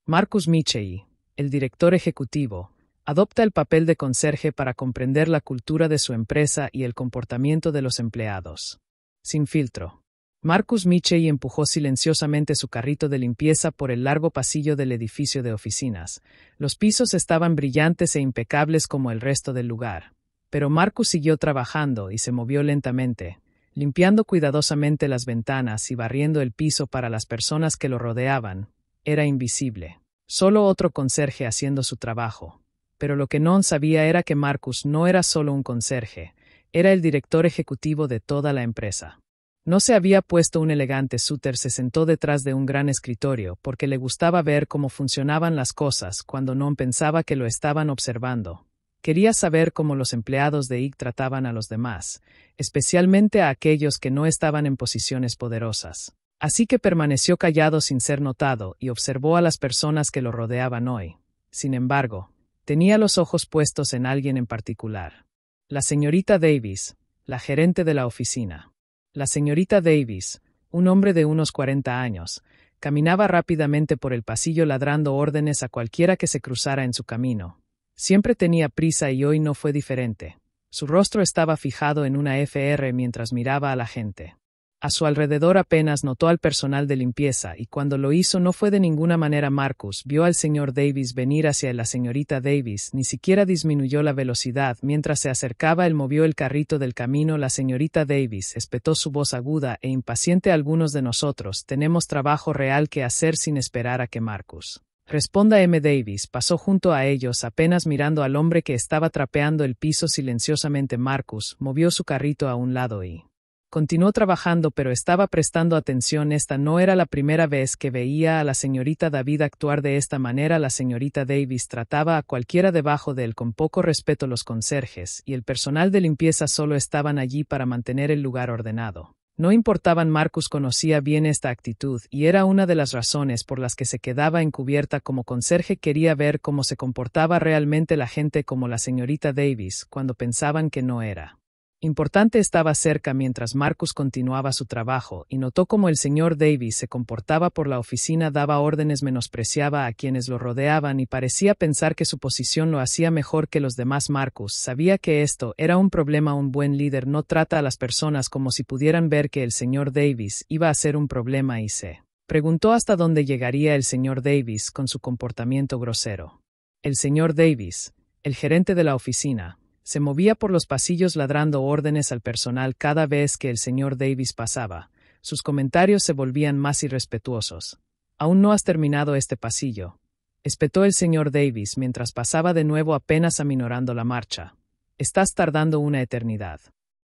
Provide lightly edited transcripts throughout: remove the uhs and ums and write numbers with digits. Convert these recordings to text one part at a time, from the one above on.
Marcus Michei, el director ejecutivo, adopta el papel de conserje para comprender la cultura de su empresa y el comportamiento de los empleados. Sin filtro. Marcus Michei empujó silenciosamente su carrito de limpieza por el largo pasillo del edificio de oficinas. Los pisos estaban brillantes e impecables como el resto del lugar. Pero Marcus siguió trabajando y se movió lentamente, limpiando cuidadosamente las ventanas y barriendo el piso para las personas que lo rodeaban. Era invisible. Solo otro conserje haciendo su trabajo. Pero lo que no sabía era que Marcus no era solo un conserje, era el director ejecutivo de toda la empresa. No se había puesto un elegante suéter, se sentó detrás de un gran escritorio porque le gustaba ver cómo funcionaban las cosas cuando no pensaba que lo estaban observando. Quería saber cómo los empleados de IG trataban a los demás, especialmente a aquellos que no estaban en posiciones poderosas. Así que permaneció callado sin ser notado y observó a las personas que lo rodeaban hoy. Sin embargo, tenía los ojos puestos en alguien en particular. La señorita Davis, la gerente de la oficina. La señorita Davis, un hombre de unos 40 años, caminaba rápidamente por el pasillo ladrando órdenes a cualquiera que se cruzara en su camino. Siempre tenía prisa y hoy no fue diferente. Su rostro estaba fijado en una FR mientras miraba a la gente. A su alrededor apenas notó al personal de limpieza y cuando lo hizo no fue de ninguna manera. Marcus vio al señor Davis venir hacia la señorita Davis, ni siquiera disminuyó la velocidad. Mientras se acercaba él movió el carrito del camino. La señorita Davis espetó su voz aguda e impaciente. Algunos de nosotros tenemos trabajo real que hacer sin esperar a que Marcus responda. M. Davis pasó junto a ellos apenas mirando al hombre que estaba trapeando el piso silenciosamente. Marcus movió su carrito a un lado y continuó trabajando, pero estaba prestando atención. Esta no era la primera vez que veía a la señorita David actuar de esta manera. La señorita Davis trataba a cualquiera debajo de él con poco respeto. Los conserjes y el personal de limpieza solo estaban allí para mantener el lugar ordenado. No importaban. Marcus conocía bien esta actitud y era una de las razones por las que se quedaba encubierta como conserje. Quería ver cómo se comportaba realmente la gente como la señorita Davis cuando pensaban que no era importante. Estaba cerca mientras Marcus continuaba su trabajo y notó cómo el señor Davis se comportaba por la oficina, daba órdenes, menospreciaba a quienes lo rodeaban y parecía pensar que su posición lo hacía mejor que los demás. Marcus sabía que esto era un problema. Un buen líder no trata a las personas como si pudieran ver que el señor Davis iba a ser un problema y se preguntó hasta dónde llegaría el señor Davis con su comportamiento grosero. El señor Davis, el gerente de la oficina, se movía por los pasillos ladrando órdenes al personal cada vez que el señor Davis pasaba. Sus comentarios se volvían más irrespetuosos. «¿Aún no has terminado este pasillo?», espetó el señor Davis mientras pasaba de nuevo apenas aminorando la marcha. «Estás tardando una eternidad.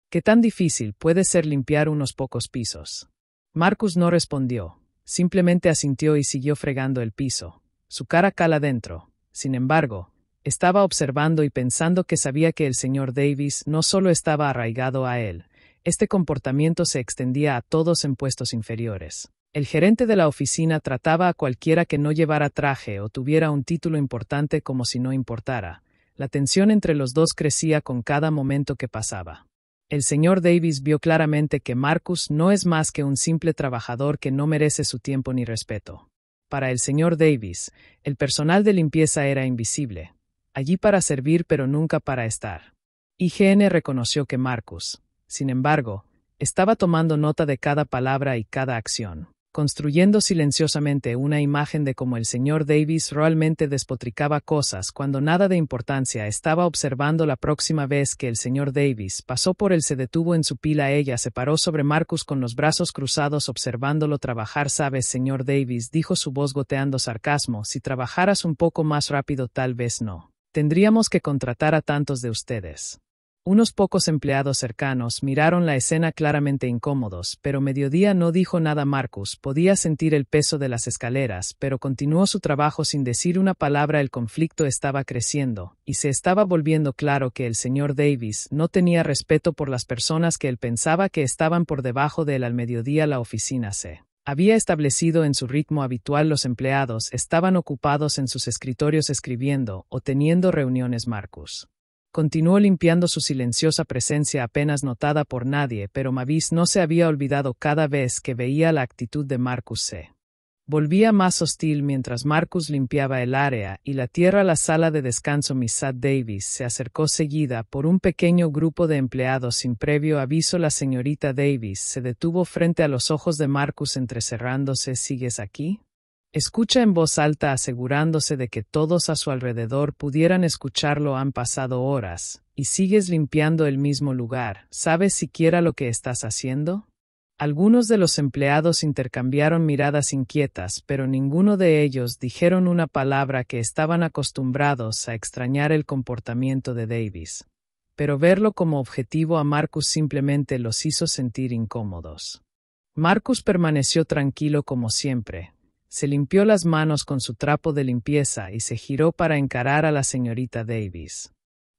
¿Qué tan difícil puede ser limpiar unos pocos pisos?». Marcus no respondió. Simplemente asintió y siguió fregando el piso. Su cara cala adentro. Sin embargo, estaba observando y pensando que sabía que el señor Davis no solo estaba arraigado a él, este comportamiento se extendía a todos en puestos inferiores. El gerente de la oficina trataba a cualquiera que no llevara traje o tuviera un título importante como si no importara. La tensión entre los dos crecía con cada momento que pasaba. El señor Davis vio claramente que Marcus no es más que un simple trabajador que no merece su tiempo ni respeto. Para el señor Davis, el personal de limpieza era invisible. Allí para servir pero nunca para estar. IGN reconoció que Marcus, sin embargo, estaba tomando nota de cada palabra y cada acción, construyendo silenciosamente una imagen de cómo el señor Davis realmente despotricaba cosas cuando nada de importancia estaba observando. La próxima vez que el señor Davis pasó por él se detuvo en su pila. Ella se paró sobre Marcus con los brazos cruzados observándolo trabajar. «Sabes, señor Davis», dijo su voz goteando sarcasmo, «si trabajaras un poco más rápido tal vez no tendríamos que contratar a tantos de ustedes». Unos pocos empleados cercanos miraron la escena claramente incómodos, pero Mediodía no dijo nada. Marcus podía sentir el peso de las escaleras, pero continuó su trabajo sin decir una palabra. El conflicto estaba creciendo, y se estaba volviendo claro que el señor Davis no tenía respeto por las personas que él pensaba que estaban por debajo de él. Al mediodía la oficina se había establecido en su ritmo habitual. Los empleados estaban ocupados en sus escritorios escribiendo o teniendo reuniones. Marcus continuó limpiando su silenciosa presencia apenas notada por nadie, pero Mavis no se había olvidado cada vez que veía la actitud de Marcus se Volvía más hostil mientras Marcus limpiaba el área y la tierra. La sala de descanso Mrs. Davis se acercó seguida por un pequeño grupo de empleados sin previo aviso. La señorita Davis se detuvo frente a los ojos de Marcus entrecerrándose. ¿Sigues aquí? Escucha en voz alta, asegurándose de que todos a su alrededor pudieran escucharlo. Han pasado horas, y sigues limpiando el mismo lugar. ¿Sabes siquiera lo que estás haciendo? Algunos de los empleados intercambiaron miradas inquietas, pero ninguno de ellos dijeron una palabra. Que estaban acostumbrados a extrañar el comportamiento de Davis. Pero verlo como objetivo a Marcus simplemente los hizo sentir incómodos. Marcus permaneció tranquilo como siempre. Se limpió las manos con su trapo de limpieza y se giró para encarar a la señorita Davis.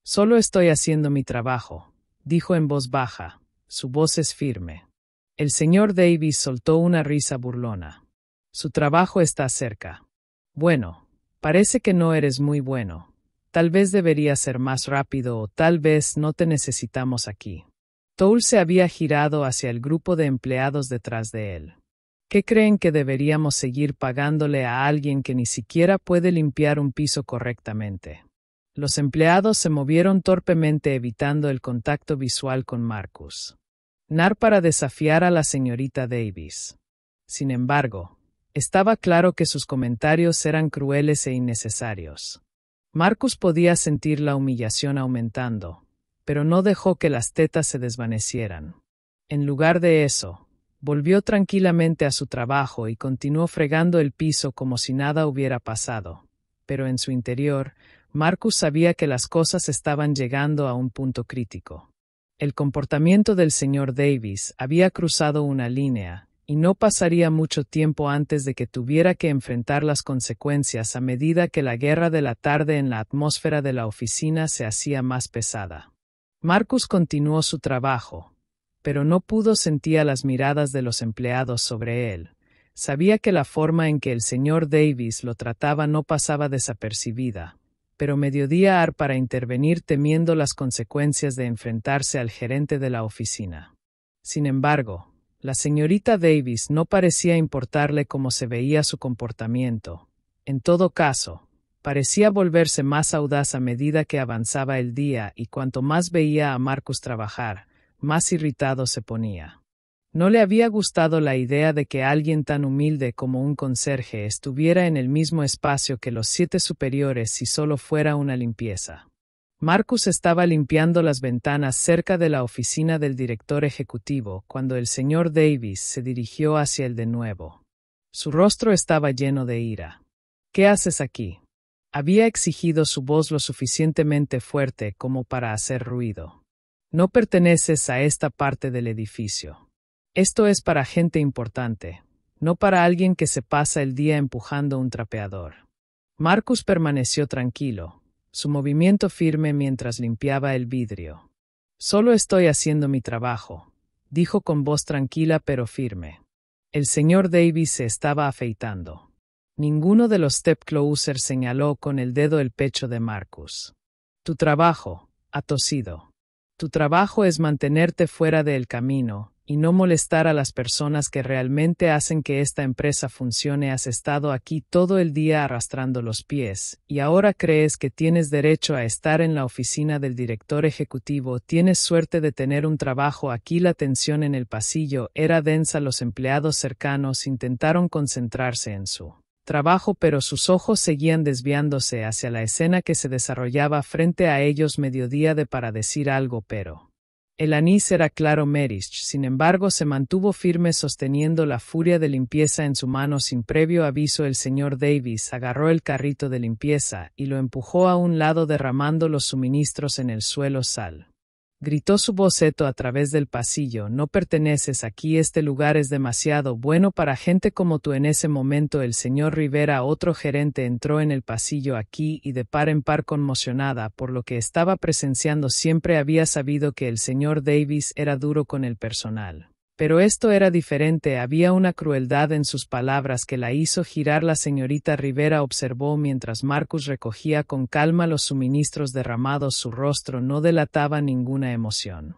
«Solo estoy haciendo mi trabajo», dijo en voz baja. Su voz es firme. El señor Davis soltó una risa burlona. «Su trabajo está cerca. Bueno, parece que no eres muy bueno. Tal vez debería ser más rápido o tal vez no te necesitamos aquí». Toul se había girado hacia el grupo de empleados detrás de él. ¿Qué creen que deberíamos seguir pagándole a alguien que ni siquiera puede limpiar un piso correctamente? Los empleados se movieron torpemente evitando el contacto visual con Marcus. Nar para desafiar a la señorita Davis. Sin embargo, estaba claro que sus comentarios eran crueles e innecesarios. Marcus podía sentir la humillación aumentando, pero no dejó que las tetas se desvanecieran. En lugar de eso, volvió tranquilamente a su trabajo y continuó fregando el piso como si nada hubiera pasado. Pero en su interior, Marcus sabía que las cosas estaban llegando a un punto crítico. El comportamiento del señor Davis había cruzado una línea, y no pasaría mucho tiempo antes de que tuviera que enfrentar las consecuencias a medida que la guerra de la tarde en la atmósfera de la oficina se hacía más pesada. Marcus continuó su trabajo, pero no pudo sentir las miradas de los empleados sobre él. Sabía que la forma en que el señor Davis lo trataba no pasaba desapercibida, pero mediodía para intervenir temiendo las consecuencias de enfrentarse al gerente de la oficina. Sin embargo, la señorita Davis no parecía importarle cómo se veía su comportamiento. En todo caso, parecía volverse más audaz a medida que avanzaba el día y cuanto más veía a Marcus trabajar, más irritado se ponía. No le había gustado la idea de que alguien tan humilde como un conserje estuviera en el mismo espacio que los 7 superiores si solo fuera una limpieza. Marcus estaba limpiando las ventanas cerca de la oficina del director ejecutivo cuando el señor Davis se dirigió hacia él de nuevo. Su rostro estaba lleno de ira. «¿Qué haces aquí?», había exigido su voz lo suficientemente fuerte como para hacer ruido. «No perteneces a esta parte del edificio. Esto es para gente importante, no para alguien que se pasa el día empujando un trapeador». Marcus permaneció tranquilo, su movimiento firme mientras limpiaba el vidrio. «Solo estoy haciendo mi trabajo», dijo con voz tranquila pero firme. El señor Davis se estaba afeitando. Ninguno de los step closers señaló con el dedo el pecho de Marcus. «Tu trabajo», ha tosido. «Tu trabajo es mantenerte fuera del camino y no molestar a las personas que realmente hacen que esta empresa funcione. Has estado aquí todo el día arrastrando los pies, y ahora crees que tienes derecho a estar en la oficina del director ejecutivo. Tienes suerte de tener un trabajo aquí». La tensión en el pasillo era densa. Los empleados cercanos intentaron concentrarse en su trabajo, pero sus ojos seguían desviándose hacia la escena que se desarrollaba frente a ellos. Mediodía para decir algo, pero el anís era claro. Merich, sin embargo, se mantuvo firme sosteniendo la furia de limpieza en su mano sin previo aviso. El señor Davis agarró el carrito de limpieza y lo empujó a un lado derramando los suministros en el suelo. «Sal», gritó su boceto a través del pasillo. «No perteneces aquí. Este lugar es demasiado bueno para gente como tú». En ese momento el señor Rivera, otro gerente, entró en el pasillo aquí y de par en par conmocionada por lo que estaba presenciando. Siempre había sabido que el señor Davis era duro con el personal. Pero esto era diferente. Había una crueldad en sus palabras que la hizo girar. La señorita Rivera observó mientras Marcus recogía con calma los suministros derramados. Su rostro no delataba ninguna emoción.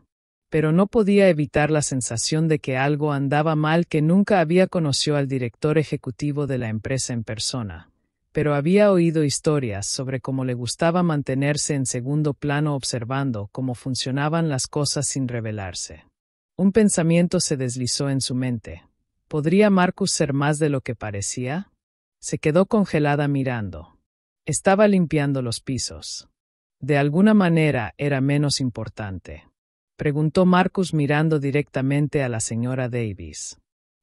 pero no podía evitar la sensación de que algo andaba mal, que nunca había conocido al director ejecutivo de la empresa en persona, pero había oído historias sobre cómo le gustaba mantenerse en segundo plano observando cómo funcionaban las cosas sin revelarse. Un pensamiento se deslizó en su mente. ¿Podría Marcus ser más de lo que parecía? Se quedó congelada mirando. Estaba limpiando los pisos. De alguna manera era menos importante. Preguntó Marcus mirando directamente a la señora Davis.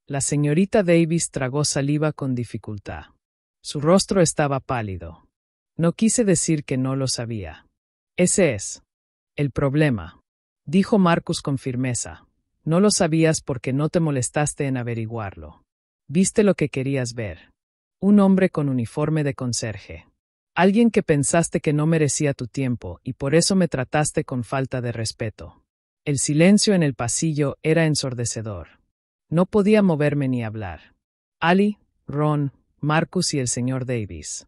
La señorita Davis tragó saliva con dificultad. Su rostro estaba pálido. No quise decir que no lo sabía. Ese es el problema, dijo Marcus con firmeza. No lo sabías porque no te molestaste en averiguarlo. Viste lo que querías ver. Un hombre con uniforme de conserje. Alguien que pensaste que no merecía tu tiempo y por eso me trataste con falta de respeto. El silencio en el pasillo era ensordecedor. No podía moverme ni hablar. Ali, Ron, Marcus y el señor Davis.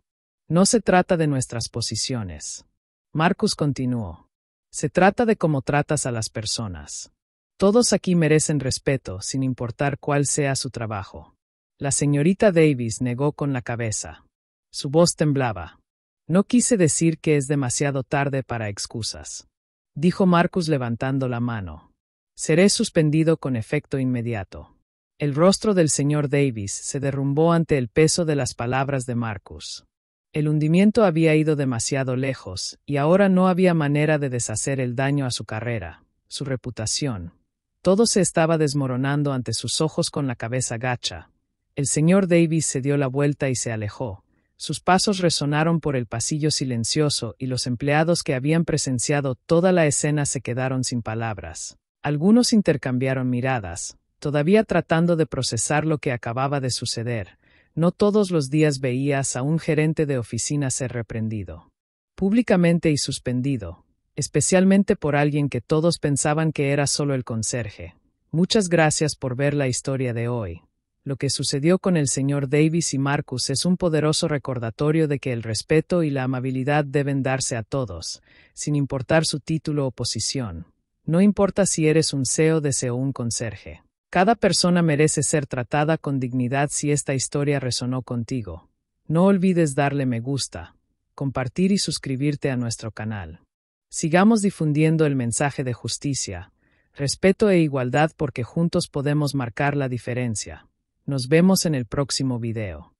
No se trata de nuestras posiciones. Marcus continuó. Se trata de cómo tratas a las personas. Todos aquí merecen respeto, sin importar cuál sea su trabajo. La señorita Davis negó con la cabeza. Su voz temblaba. No quise decir que es demasiado tarde para excusas, dijo Marcus levantando la mano. Seré suspendido con efecto inmediato. El rostro del señor Davis se derrumbó ante el peso de las palabras de Marcus. El hundimiento había ido demasiado lejos, y ahora no había manera de deshacer el daño a su carrera, su reputación. Todo se estaba desmoronando ante sus ojos con la cabeza gacha. El señor Davis se dio la vuelta y se alejó. Sus pasos resonaron por el pasillo silencioso y los empleados que habían presenciado toda la escena se quedaron sin palabras. Algunos intercambiaron miradas, todavía tratando de procesar lo que acababa de suceder. No todos los días veías a un gerente de oficina ser reprendido públicamente y suspendido, especialmente por alguien que todos pensaban que era solo el conserje. Muchas gracias por ver la historia de hoy. Lo que sucedió con el señor Davis y Marcus es un poderoso recordatorio de que el respeto y la amabilidad deben darse a todos, sin importar su título o posición. No importa si eres un CEO o un conserje. Cada persona merece ser tratada con dignidad. Si esta historia resonó contigo, no olvides darle me gusta, compartir y suscribirte a nuestro canal. Sigamos difundiendo el mensaje de justicia, respeto e igualdad porque juntos podemos marcar la diferencia. Nos vemos en el próximo video.